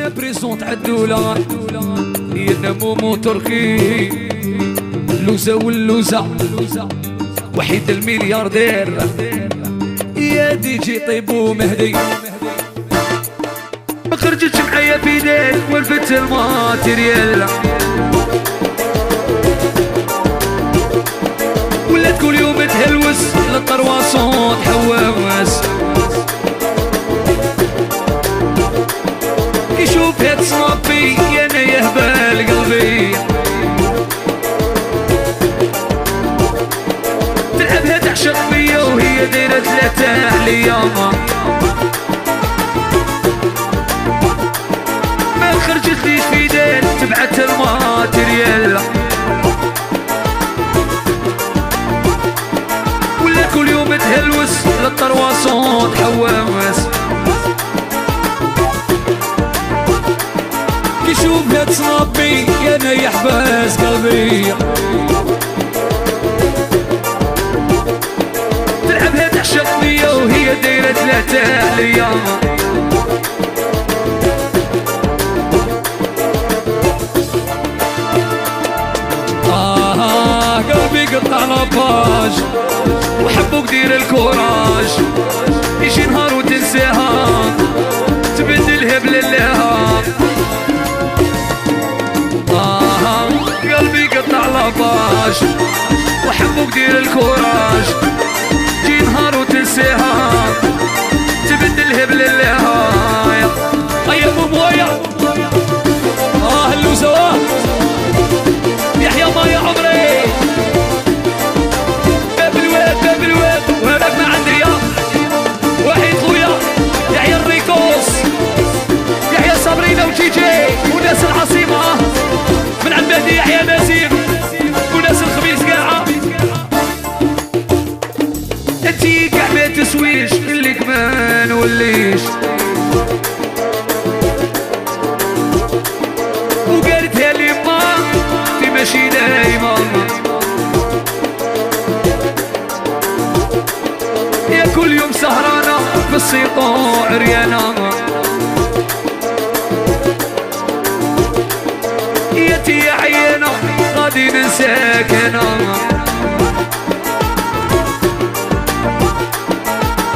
يا بريزونت عدولة يا مومو تركي لوزة واللوزة وحيد الملياردير يا دي جي طيب ومهدي ما خرجتش معايا في ليل ولفت الماتيريال ولات كل يوم تهلوس للطرواسون تحوس يشوف هاد صنابي يا انا يهبل قلبي تلعبها تعشق بيا وهي دايرة 3 ايام ما خرجتليش في ديل تبعت الماتيريال ولا كل يوم تهلوس للطرواسون تحوس كيشوف هاد صنابي يا انا يحبس قلبي تلعبها تعشق بيا وهي دايرة 3 ايام قلبي قطع لاباج وحبوك دير الكوراج يجي نهار وتنساها تبدلها بللها قلبي قطع لاباج وحبوك دير الكوراج يجي نهار وتنساها تبدلها بللها يا بوبويا اللوزة يحيى ما يا عمري باب الواد وهذاك ما عندي وحيد خويا يحيى الريكوس يحيى صابرينا وجيجي وناس العاصمة من عند مهدي يحيى نسيم وناس الخميس قاعة انتي كاع ما تسويش اللي ما نوليش وقالتها لي ما في ماشي دايما يا كل يوم سهرانة في السيطة عريانة يا تي يا عيانة غادي ننساك انا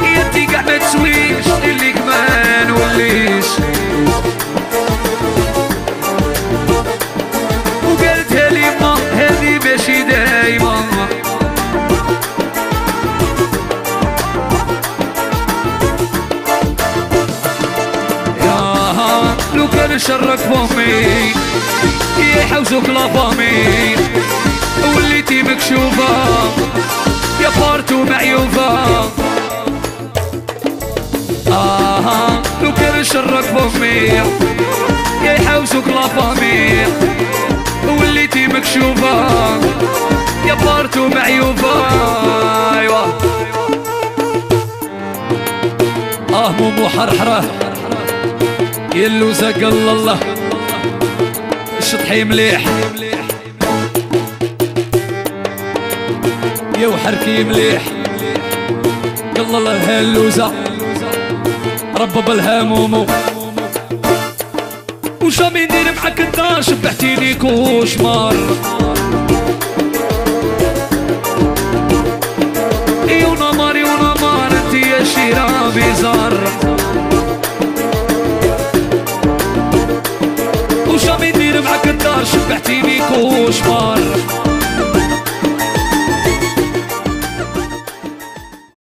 يا تي كاع ما تسويش اللي ما نوليش وقالتها لي ما هذي ماشي دايما يا لو كان شرك فمي يحوزوك لافامي وليتي مكشوفة يا بارتو معيوفة لو كان شرك فمي يحوزوك لافامي وليتي مكشوفة يا بارتو معيوفة ايوا مومو حرحرة يا اللوزة قل الله الشطحي مليح يا وحركي مليح قل الله هاللوزة ربب الهامومو وشامي ندير معاك الدار شبحتيني كوشمار ونمار انتي يا شيرا بيزار وشامي ندير معاك الدار شبحتيني كوشمار